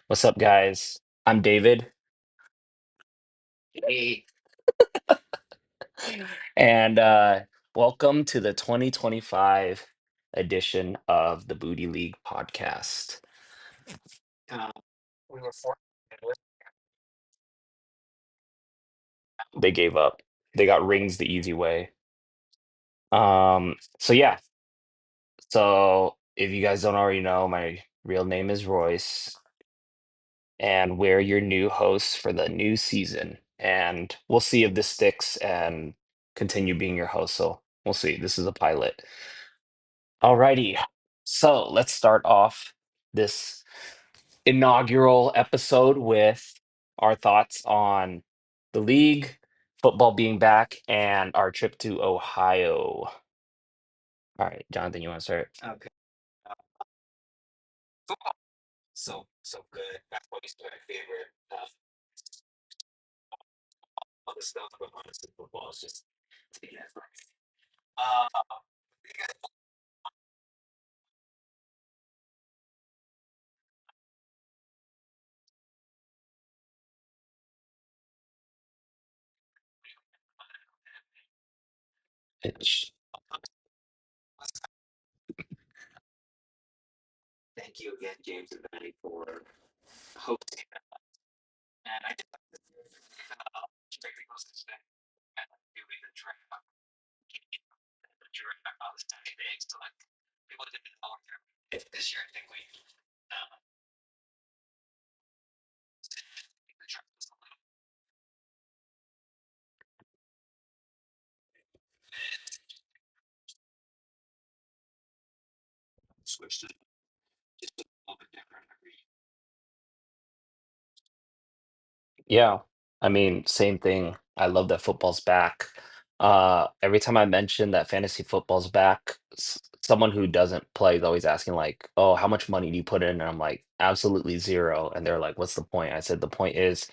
What's up, guys? I'm David, Hey. and welcome to the 2025 edition of the Booty League podcast. Uh, we were They gave up. They got rings the easy way. So yeah. So if you guys don't already know, my real name is Royce, and we're your new hosts for the new season. And we'll see if this sticks and continue being your host. So we'll see. This is a pilot. Alrighty. So let's start off this inaugural episode with our thoughts on the league, football being back, and our trip to Ohio. All right, Jonathan, you want to start? Okay. Football, so good. That's always my favorite. All the stuff, but honestly, football is just taking it for me. Uh, it's- Thank you again, James and Benny, for hosting. And I just strictly goes to say, doing the track, the track on the Saturday days to like people didn't know if this year I think we the track was a little switched it just a little bit different every. Yeah, I mean, same thing. I love that football's back. Every time I mention that fantasy football's back, someone who doesn't play is always asking like, "Oh, how much money do you put in?" And I'm like, "Absolutely zero." And they're like, "What's the point?" I said, "The point is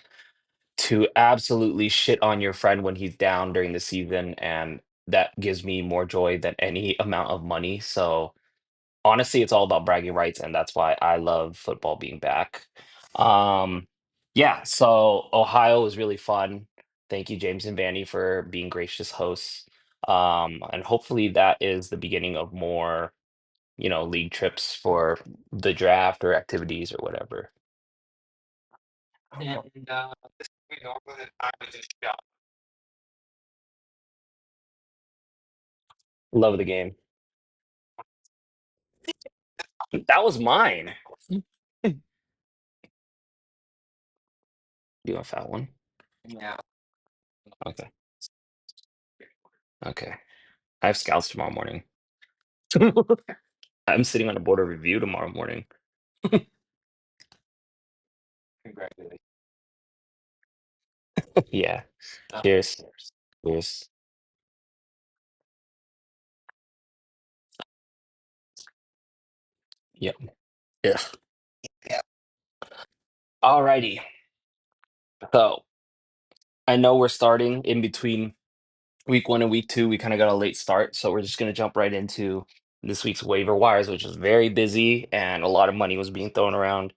to absolutely shit on your friend when he's down during the season, and that gives me more joy than any amount of money." So honestly, it's all about bragging rights, and that's why I love football being back. Yeah, so Ohio was really fun. Thank you, James and Vanny, for being gracious hosts. And hopefully that is the beginning of more, league trips for the draft or activities or whatever. And we normally I was just shocked. Love the game. That was mine. Do you want a fat one? Yeah. Okay. Okay. I have scouts tomorrow morning. I'm sitting on a board of review tomorrow morning. Congratulations. Yeah. Cheers. Cheers. Yep. Yeah. Yeah. Alrighty. So I know we're starting in between week one and week two. We kind of got a late start, so we're just gonna jump right into this week's waiver wires, which was very busy and a lot of money was being thrown around.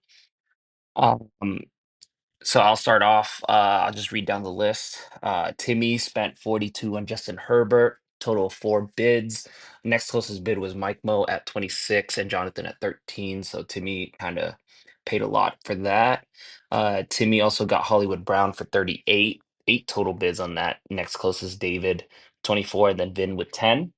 Um, So I'll start off. I'll just read down the list. Timmy spent 42 on Justin Herbert, total of four bids. Next closest bid was Mike Mo at 26 and Jonathan at 13. So Timmy kind of paid a lot for that. Timmy also got Hollywood Brown for 38, eight total bids on that. Next closest David, 24, and then Vin with 10.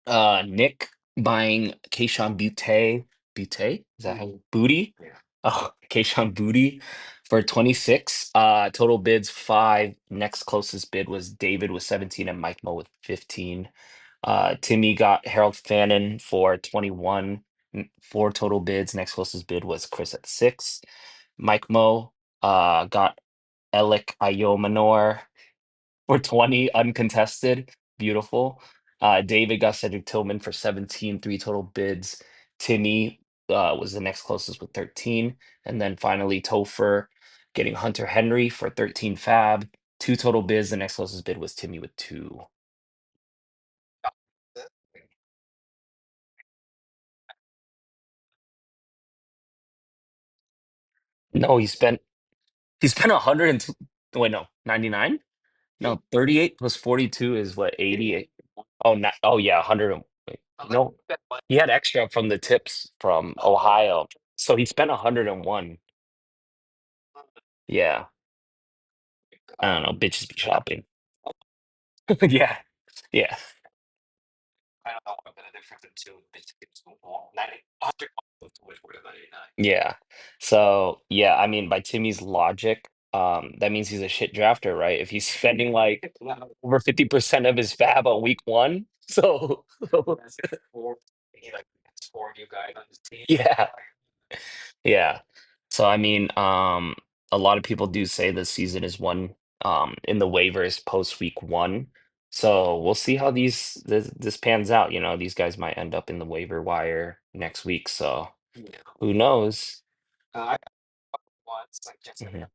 Nick buying Keishon Butte. Butte? Is that how Booty? Yeah. Oh, Keishon Booty for 26. Total bids five. Next closest bid was David with 17 and Mike Mo with 15. Timmy got Harold Fannin for 21. Four total bids. Next closest bid was Chris at six. Mike Mo got Alec Ayomanor for 20 uncontested. Beautiful. David got Cedric Tillman for 17, three total bids. Timmy was the next closest with 13. And then finally, Topher getting Hunter Henry for 13 fab, two total bids. The next closest bid was Timmy with two. No, he spent 100 and wait, no, 99? No, 38 plus 42 is what, 88? Oh, not, oh yeah, 100 wait, no. He had extra from the tips from Ohio. So he spent 101. Yeah. I don't know, bitches be shopping. Yeah. Yeah. Yeah. So, yeah, I mean, by Timmy's logic, that means he's a shit drafter, right? If he's spending like over 50% of his fab on week one. So, yeah. Yeah. So I mean, a lot of people do say the season is won in the waivers post week one. So we'll see how this pans out. You know, these guys might end up in the waiver wire next week. So who knows? Mhm.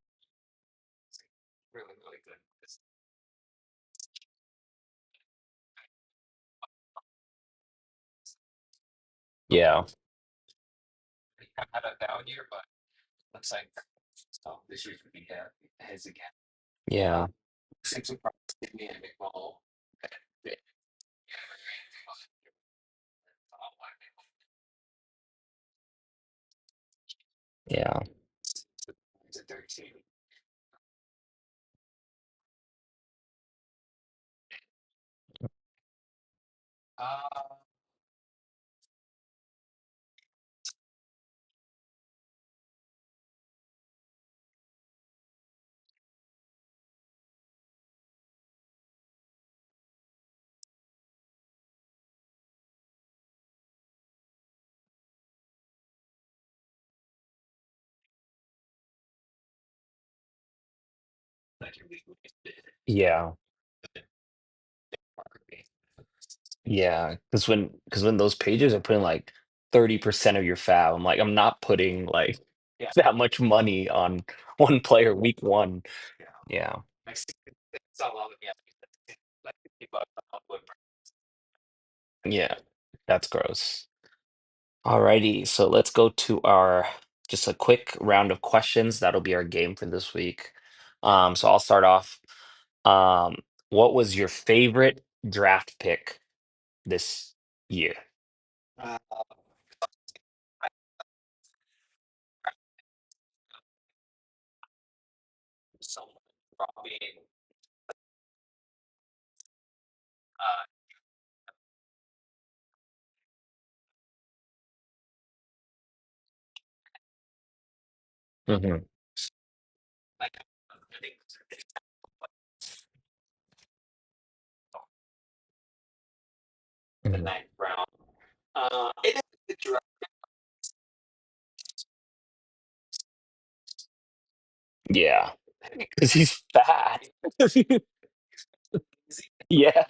Yeah. Yeah. Yeah. Yeah. Yeah. Because when those pages are putting like 30% of your fab, I'm like, I'm not putting like that much money on one player week one. Yeah. Yeah. That's gross. Alrighty, so let's go to our just a quick round of questions. That'll be our game for this week. So I'll start off. Um, what was your favorite draft pick this year? Hmm. Yeah, because he's fat. Yeah.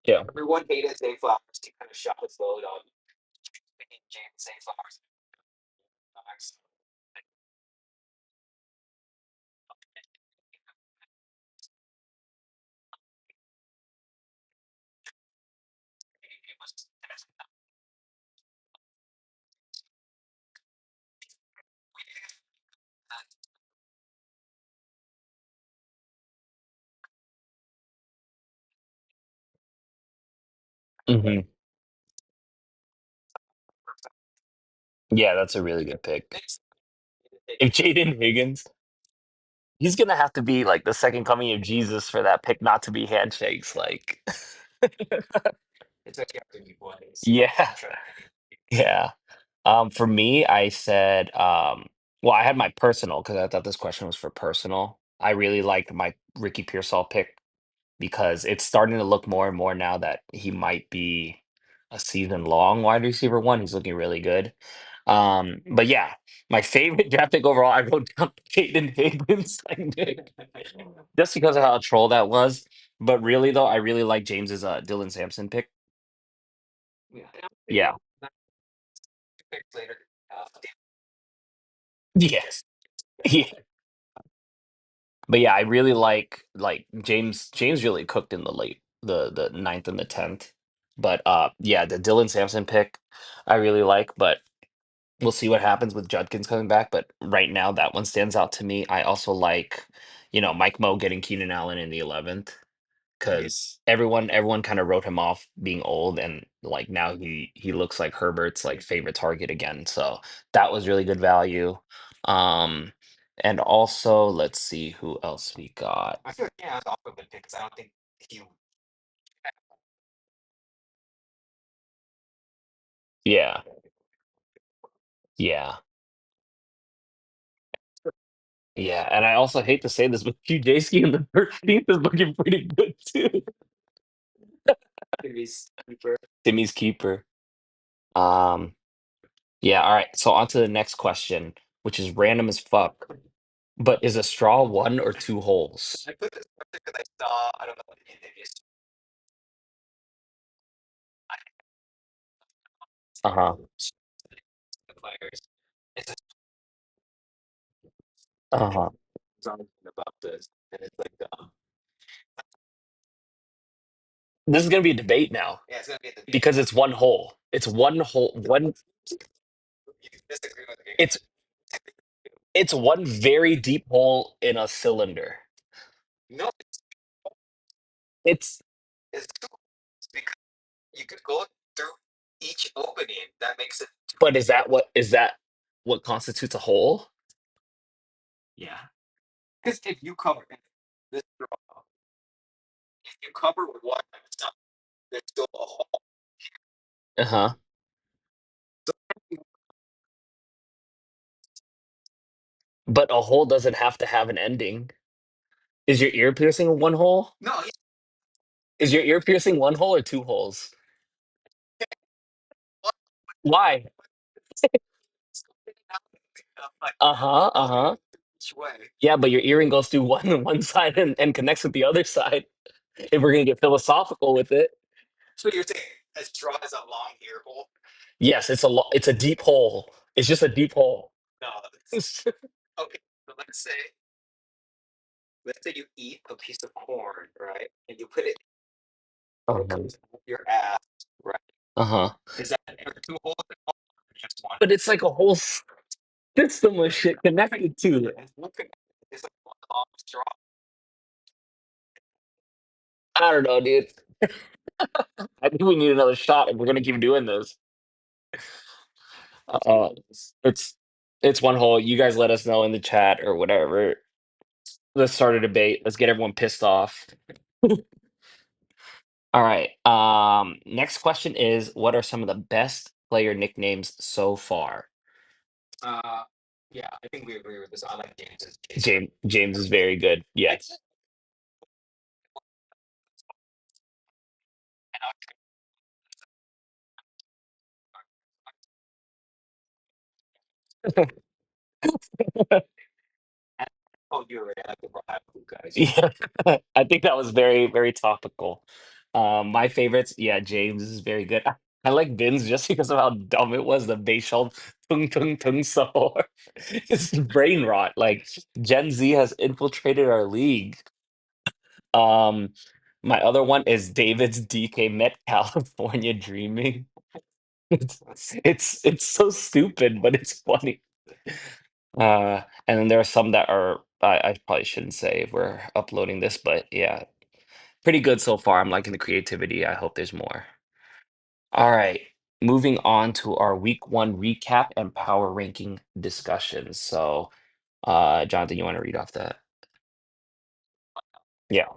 Yeah. Hmm. Yeah, that's a really good pick. If Jaden Higgins, he's gonna have to be like the second coming of Jesus for that pick not to be handshakes. Like, yeah, yeah. For me, I said, well, I had my personal because I thought this question was for personal. I really liked my Ricky Pearsall pick because it's starting to look more and more now that he might be a season long wide receiver one. He's looking really good. But yeah, my favorite draft pick overall, I wrote down Jaden Higgins, just because of how troll that was. But really, though, I really like James's Dylan Sampson pick. Yeah. Yes. Yeah. But yeah, I really like James. James really cooked in the late. the ninth and the 10th. But yeah, the Dylan Sampson pick I really like, but we'll see what happens with Judkins coming back. But right now, that one stands out to me. I also like, Mike Moe getting Keenan Allen in the 11th because everyone kind of wrote him off being old, and like now he looks like Herbert's like favorite target again. So that was really good value. Um, and also let's see who else we got. Yeah, yeah, yeah. And I also hate to say this, but Ski in the 13th is looking pretty good too. Timmy's keeper. Um, yeah, all right. So on to the next question, which is random as fuck. But is a straw one or two holes? Uh-huh. Uh-huh. This is gonna be a debate now because it's one hole. It's one hole. It's it's one very deep hole in a cylinder. It's but is that what constitutes a hole? Uh-huh. But a hole doesn't have to have an ending. Is your ear piercing one hole? Is your ear piercing one hole or two holes? Why? Uh-huh. Uh-huh. Yeah, but your earring goes through one side and connects with the other side. If we're gonna get philosophical with it. Yes, it's a deep hole. It's just a deep hole. Uh-huh. Uh-huh. But it's like a whole system of shit connected to it. I don't know, dude. I think we need another shot if we're gonna keep doing this. Uh, it's it's one hole. You guys let us know in the chat or whatever. Let's start a debate. Let's get everyone pissed off. All right. Next question is, what are some of the best player nicknames so far? James is very good. Yes. Yeah, I think that was very, very topical. My favorites, yeah, James is very good. I like Vin's just because of how dumb it was. The Bayshall tung tung tung so it's brain rot. Like Gen Z has infiltrated our league. Um, my other one is David's DK Met California Dreaming. It's so stupid, but it's funny. And then there are some that are I probably shouldn't say if we're uploading this, but yeah, pretty good so far. I'm liking the creativity. I hope there's more. All right, moving on to our week one recap and power ranking discussion. So, Jonathan, you want to read off that? Yeah.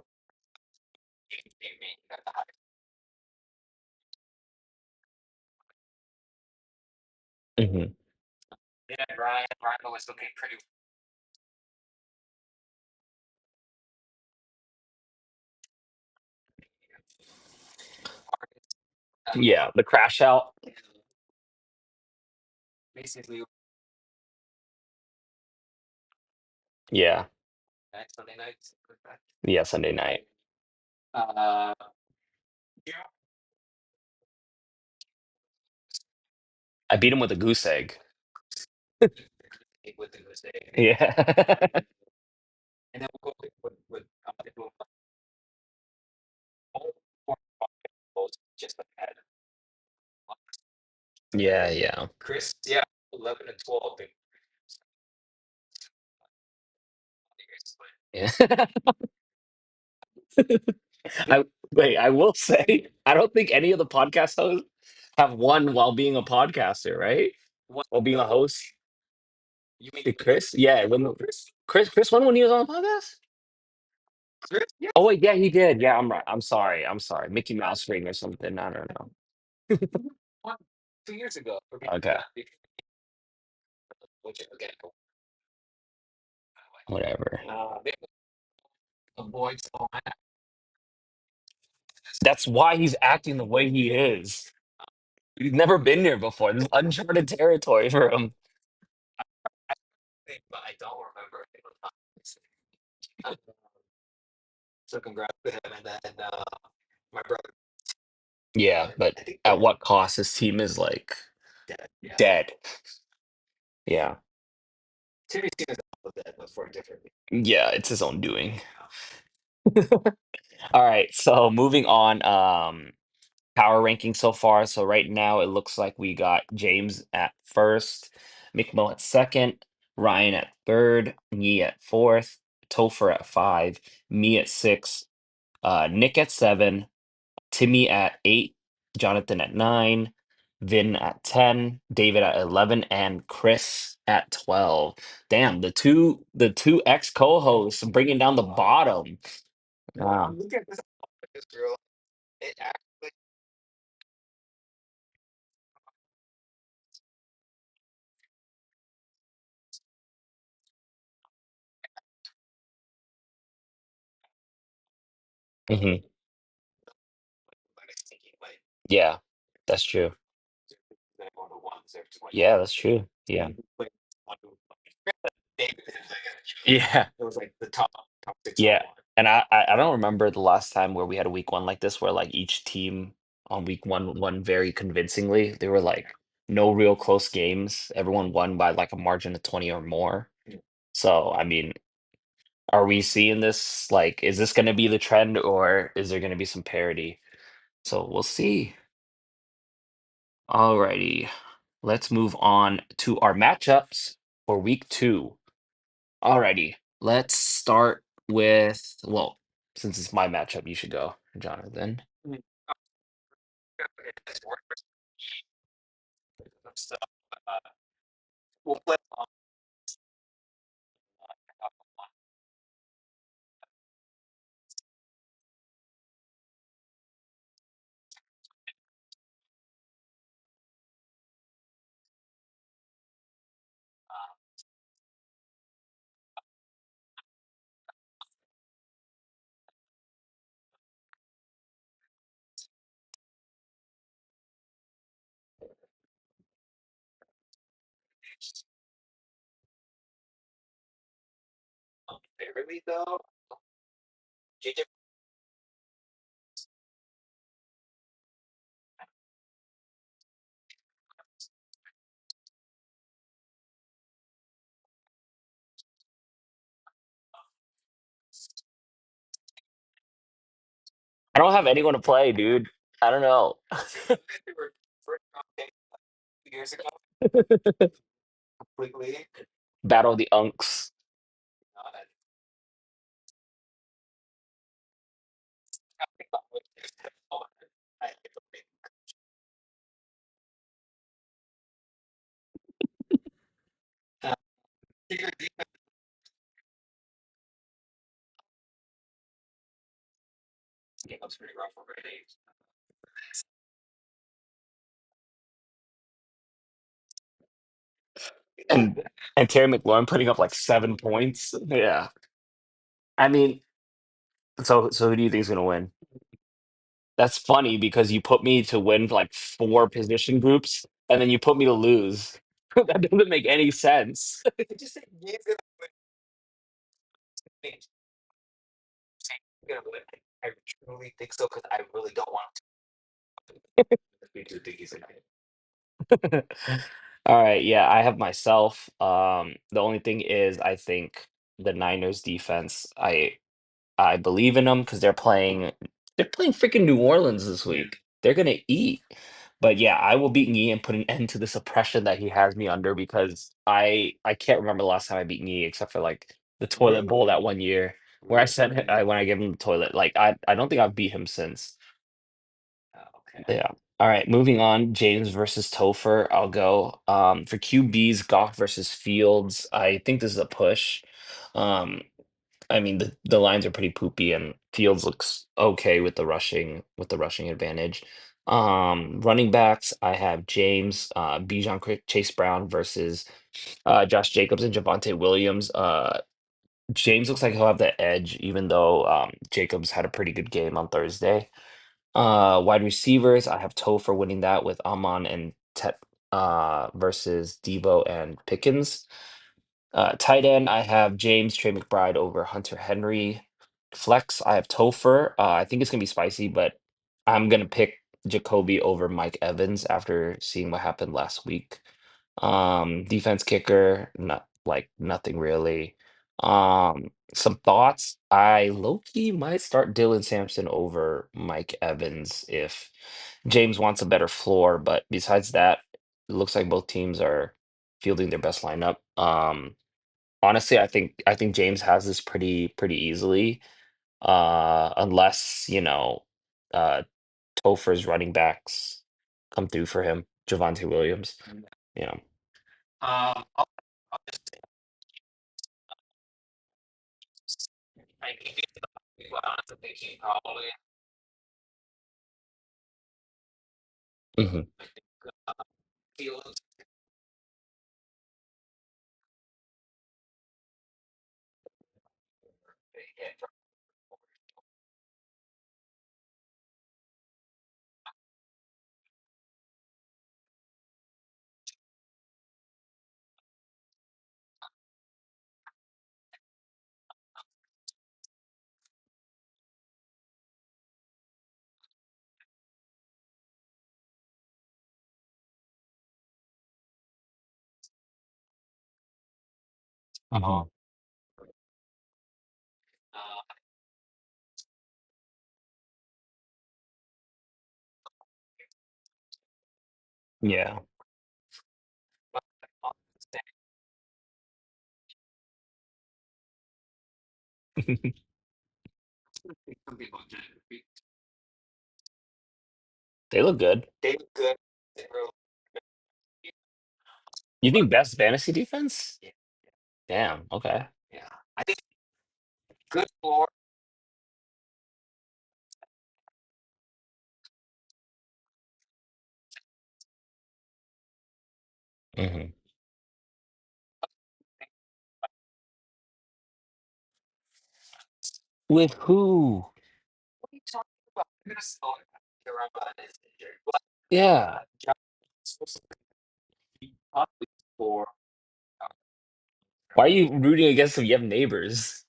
Hmm. Yeah, the crash out. Yeah, yeah, Sunday night. I beat him with a goose egg. Yeah. Yeah, yeah. Yeah. I wait, I will say, I don't think any of the podcast hosts have won while being a podcaster, right? While being a host. Did Chris? Yeah, when Chris won when he was on the podcast? Oh wait, yeah, he did. Yeah, I'm right. I'm sorry. I'm sorry. Mickey Mouse ring or something. I don't know. Okay. Whatever. That's why he's acting the way he is. He's never been there before. This is uncharted territory for him. Yeah, but at what cost? His team is like dead. Yeah. Yeah, it's his own doing. All right, so moving on. Power ranking so far. So right now it looks like we got James at first, McMill at second, Ryan at third, Yi at fourth, Topher at five, me at six, Nick at seven, Timmy at eight, Jonathan at nine, Vin at 10, David at 11, and Chris at 12. Damn, the two ex co-hosts bringing down the bottom. Wow. Mhm. Yeah, that's true. Yeah, that's true. Yeah. Yeah. Yeah. And I don't remember the last time where we had a week one like this where like each team on week one won very convincingly. They were like no real close games. Everyone won by like a margin of 20 or more. So I mean, are we seeing this? Like, is this gonna be the trend or is there gonna be some parity? So we'll see. Alrighty. Let's move on to our matchups for week two. Alrighty, let's start with, well, since it's my matchup, you should go, Jonathan. I don't have anyone to play, dude. I don't know. Battle of the Unks. And and Terry McLaurin putting up like 7 points. Yeah. I mean, so who do you think is gonna win? That's funny because you put me to win like four position groups and then you put me to lose. That doesn't make any sense. All right, yeah, I have myself. The only thing is, I think the Niners defense. I believe in them because they're playing. They're playing freaking New Orleans this week. They're gonna eat. But yeah, I will beat Knee and put an end to this oppression that he has me under because I can't remember the last time I beat Knee except for like the toilet bowl that one year where I said when I gave him the toilet. Like I don't think I've beat him since. Yeah. All right, moving on. James versus Topher. I'll go. For QBs, Goff versus Fields. I think this is a push. Um, I mean the lines are pretty poopy and Fields looks okay with the rushing advantage. Running backs, I have James, Bijan Chase Brown versus Josh Jacobs and Javante Williams. James looks like he'll have the edge, even though Jacobs had a pretty good game on Thursday. Wide receivers, I have Topher winning that with Amon and Tet versus Debo and Pickens. Tight end, I have James Trey McBride over Hunter Henry. Flex, I have Topher. I think it's gonna be spicy, but I'm gonna pick Jacoby over Mike Evans after seeing what happened last week. Defense kicker, not like nothing really. Some thoughts. I low-key might start Dylan Sampson over Mike Evans if James wants a better floor, but besides that, it looks like both teams are fielding their best lineup. Honestly, I think James has this pretty easily, unless, uh, Topher's running backs come through for him, Javonte Williams. You know. I'll just say I think people honestly thinking probably. Mhm. Fields. Mhm. Yeah. They look good. You think best fantasy defense? Damn, okay. Mhm. With who? Yeah. Why are you rooting against them? You have neighbors.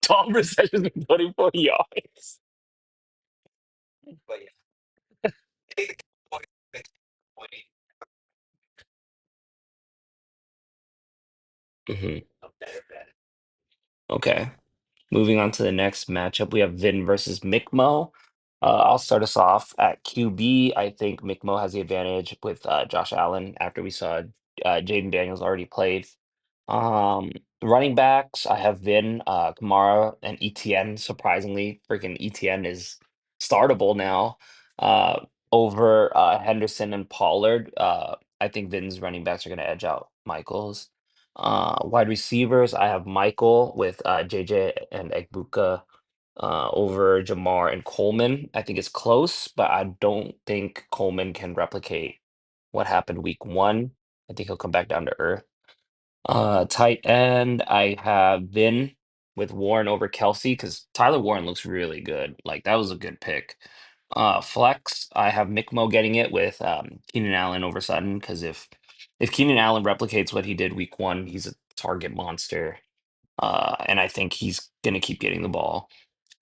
Tom receptions with 24 yards. Mhm. Okay. Moving on to the next matchup, we have Vin versus Mikmo. I'll start us off at QB. I think Mikmo has the advantage with Josh Allen after we saw Jaden Daniels already played. Um, Running backs, I have Vin, Kamara, and ETN. Surprisingly, freaking ETN is startable now uh, over Henderson and Pollard. I think Vin's running backs are going to edge out Michael's. Wide receivers, I have Michael with JJ and Egbuka over Jamar and Coleman. I think it's close, but I don't think Coleman can replicate what happened week one. I think he'll come back down to earth. Tight end, I have Vin with Warren over Kelsey because Tyler Warren looks really good. Like that was a good pick. Flex, I have Mikmo getting it with Keenan Allen over Sutton because if Keenan Allen replicates what he did week one, he's a target monster. And I think he's gonna keep getting the ball.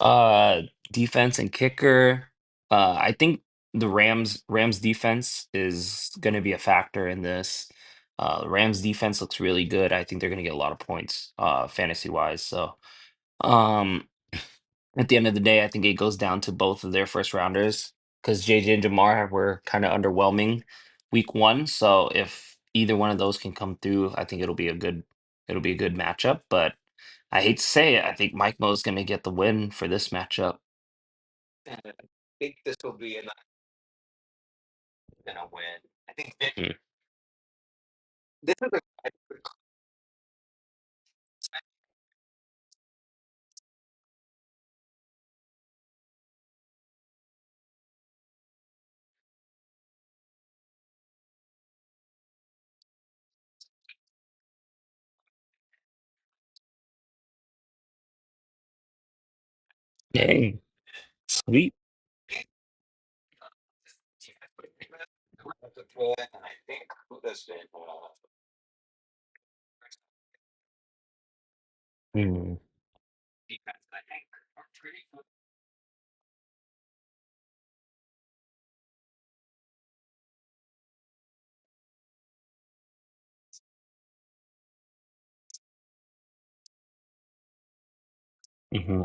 Uh, Defense and kicker. I think the Rams defense is going to be a factor in this. The Rams defense looks really good. I think they're going to get a lot of points, fantasy wise. So, um, At the end of the day, I think it goes down to both of their first rounders because JJ and Jamar were kind of underwhelming week one. So if either one of those can come through, I think it'll be a good matchup. But I hate to say it, I think Mike Mo is going to get the win for this matchup. Mm. Dang, sweet. Mm. Hmm.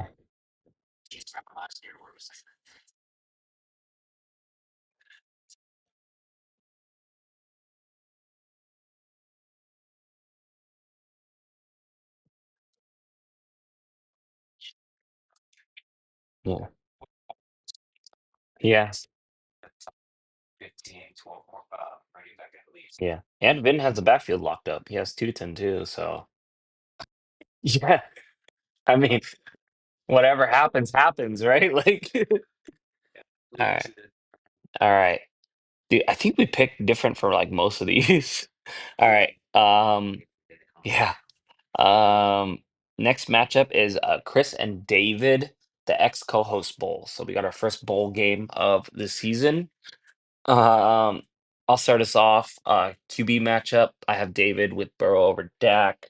Yeah. Yeah. Yeah. And Vin has the backfield locked up. He has Tutin too. So yeah. I mean, whatever happens, happens, right? Like, all right. All right. Dude, I think we picked different for like most of these. All right. Yeah. Um, Next matchup is Chris and David, the ex co-host bowl. So we got our first bowl game of the season. Um, I'll start us off. QB matchup. I have David with Burrow over Dak.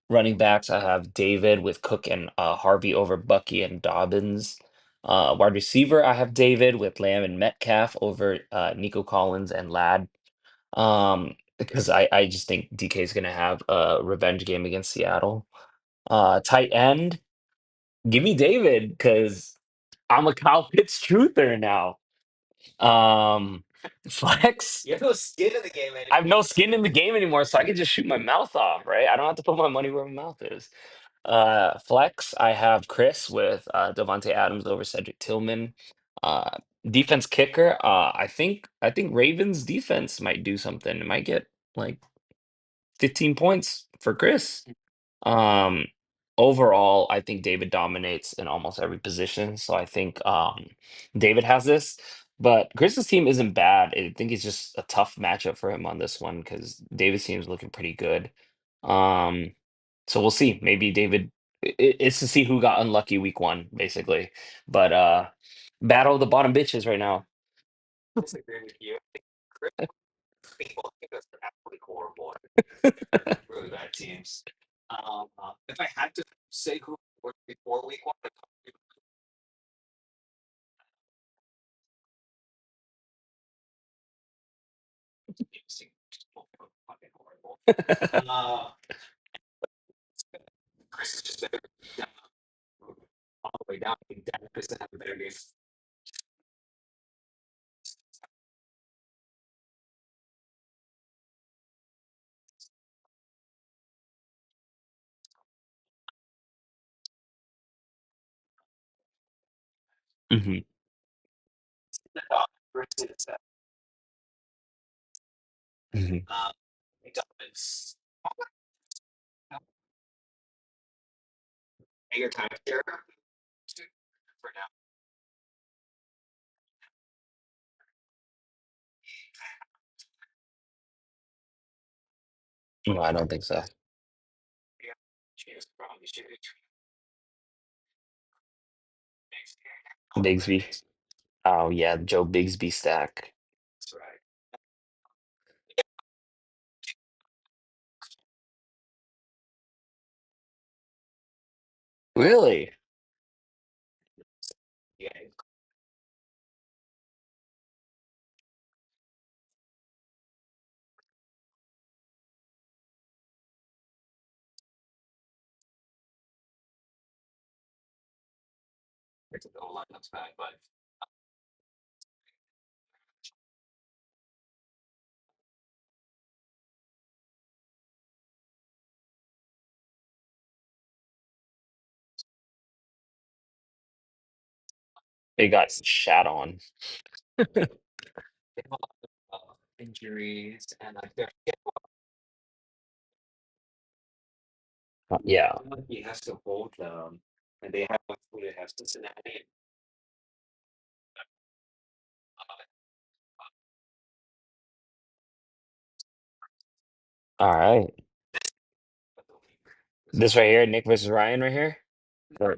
Running backs, I have David with Cook and Harvey over Bucky and Dobbins. Wide receiver, I have David with Lamb and Metcalf over Nico Collins and Ladd. Because I just think DK is gonna have a revenge game against Seattle. Tight end, give me David because I'm a Kyle Pitts truther now. Um, Flex. I have no skin in the game anymore, so I can just shoot my mouth off, right? I don't have to put my money where my mouth is. Flex, I have Chris with Devontae Adams over Cedric Tillman. Uh, Defense kicker, I think Ravens defense might do something. It might get like 15 points for Chris. Um, Overall, I think David dominates in almost every position. So I think David has this, but Chris's team isn't bad. I think it's just a tough matchup for him on this one because David's team is looking pretty good. Um, so we'll see. Maybe David. It's to see who got unlucky week one, basically. But battle of the bottom bitches right now. Mhm, mhm. No, I don't think so. Bigsby. Oh yeah, Joe Bigsby stack. Really? They got shat on. Yeah. All right. This right here, Nick versus Ryan right here.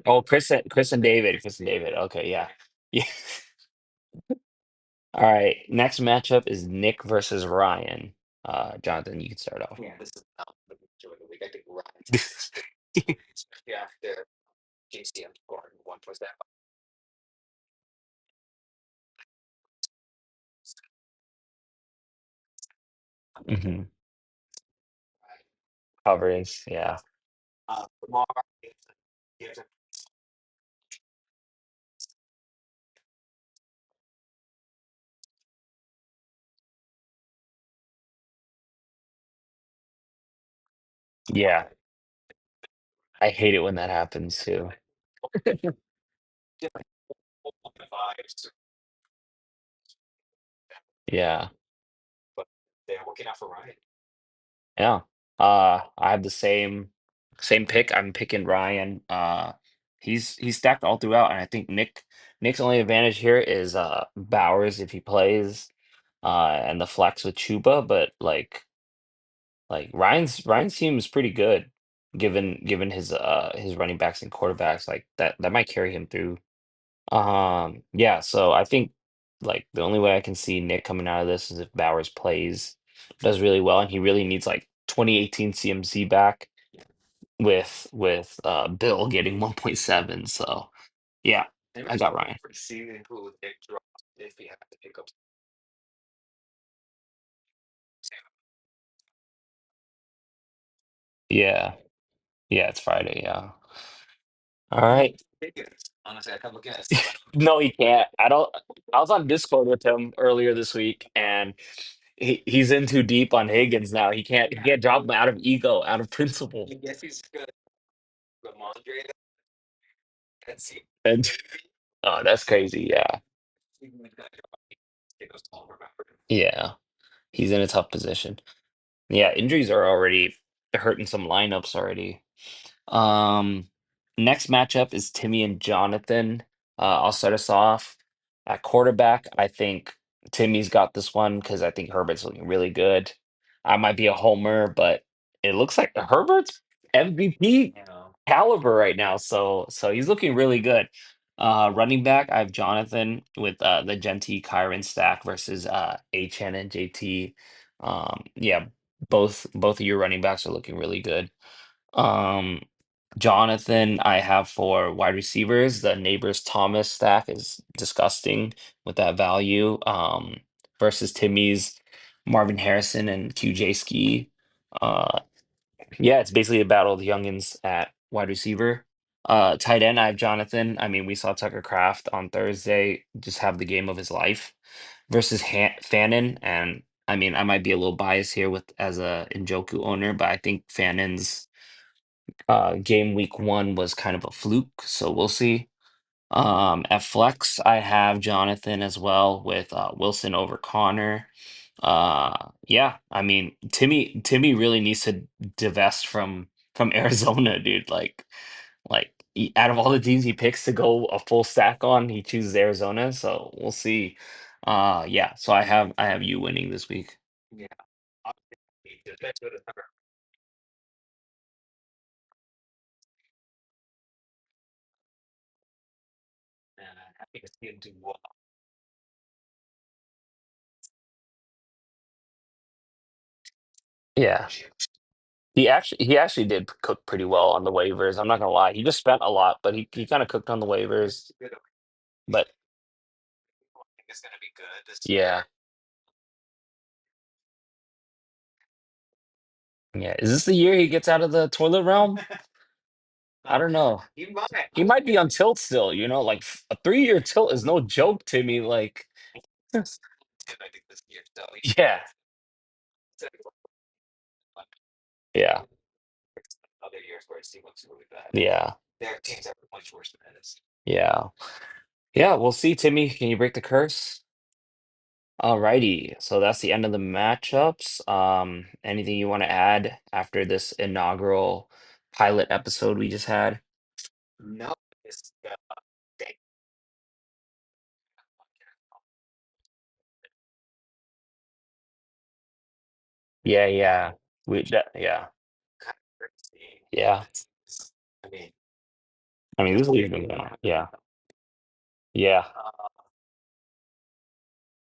Oh, Chris and David. Okay, yeah, yeah. All right. Next matchup is Nick versus Ryan. Jonathan, you can start off. Hmm. Coverage, yeah, yeah. I hate it when that happens too. Yeah, yeah. I have the same pick. I'm picking Ryan. He's stacked all throughout, and I think Nick's only advantage here is Bowers if he plays, and the flex with Chuba. But Ryan's team is pretty good, given his running backs and quarterbacks. Like that might carry him through. Yeah, so I think like the only way I can see Nick coming out of this is if Bowers does really well, and he really needs like 2018 CMC back with Bill getting 1.7. So yeah, I got Ryan. Yeah, yeah, it's Friday. Yeah. All right. No, he can't. I don't. I was on Discord with him earlier this week, and he's in too deep on Higgins now. He can't drop him out of ego, out of principle. And oh, that's crazy. Yeah, yeah, he's in a tough position. Yeah, injuries are already hurting some lineups already. Um, Next matchup is Timmy and Jonathan. I'll start us off at quarterback. I think Timmy's got this one because I think Herbert's looking really good. I might be a homer, but it looks like Herbert's MVP caliber right now. So he's looking really good. Running back, I have Jonathan with the Genty Kyron stack versus HN and JT. Yeah, both of your running backs are looking really good. Um, Jonathan, I have for wide receivers. The neighbors Thomas stack is disgusting with that value. Versus Timmy's Marvin Harrison and QJ Ski. Uh, yeah, it's basically a battle of the youngins at wide receiver. Tight end, I have Jonathan. I mean, we saw Tucker Craft on Thursday just have the game of his life versus Fannin, and I mean, I might be a little biased here with as a Njoku owner, but I think Fannon's game week one was kind of a fluke, so we'll see. At flex, I have Jonathan as well with Wilson over Connor. Yeah, I mean Timmy really needs to divest from Arizona, dude. Out of all the teams he picks to go a full stack on, he chooses Arizona. So we'll see. Yeah, so I have you winning this week. Yeah. He actually did cook pretty well on the waivers. I'm not gonna lie. He just spent a lot, but he kind of cooked on the waivers. But yeah, yeah. Is this the year he gets out of the toilet realm? I don't know. He might be on tilt still, like a 3-year tilt is no joke to me. Like, yeah, yeah, yeah, yeah, yeah. We'll see, Timmy. Can you break the curse? Alrighty. So that's the end of the matchups. Anything you want to add after this inaugural pilot episode we just had? Yeah, yeah. Yeah, yeah. I mean, this is even, yeah, yeah.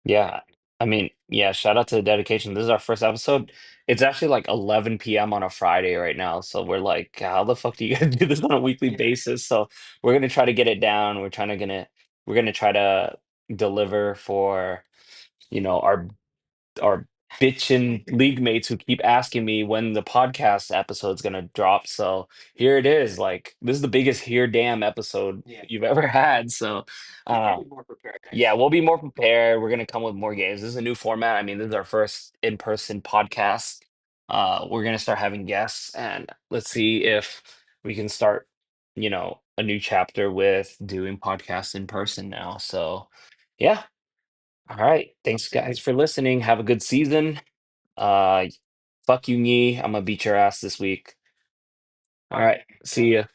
Yeah. I mean, yeah, shout out to the dedication. This is our first episode. It's actually like 11 p.m. on a Friday right now. So we're like, how the fuck do you guys do this on a weekly basis? So we're gonna try to get it down. We're gonna try to deliver for, our bitchin' league mates who keep asking me when the podcast episode's gonna drop. So here it is. Like, this is the biggest here damn episode you've ever had. So yeah, we'll be more prepared. We're gonna come with more games. This is a new format. I mean, this is our first in-person podcast. We're gonna start having guests, and let's see if we can start, a new chapter with doing podcasts in person now. So yeah. All right. Thanks guys for listening. Have a good season. Uh fuck you, Knee. I'm gonna beat your ass this week. All right. See ya.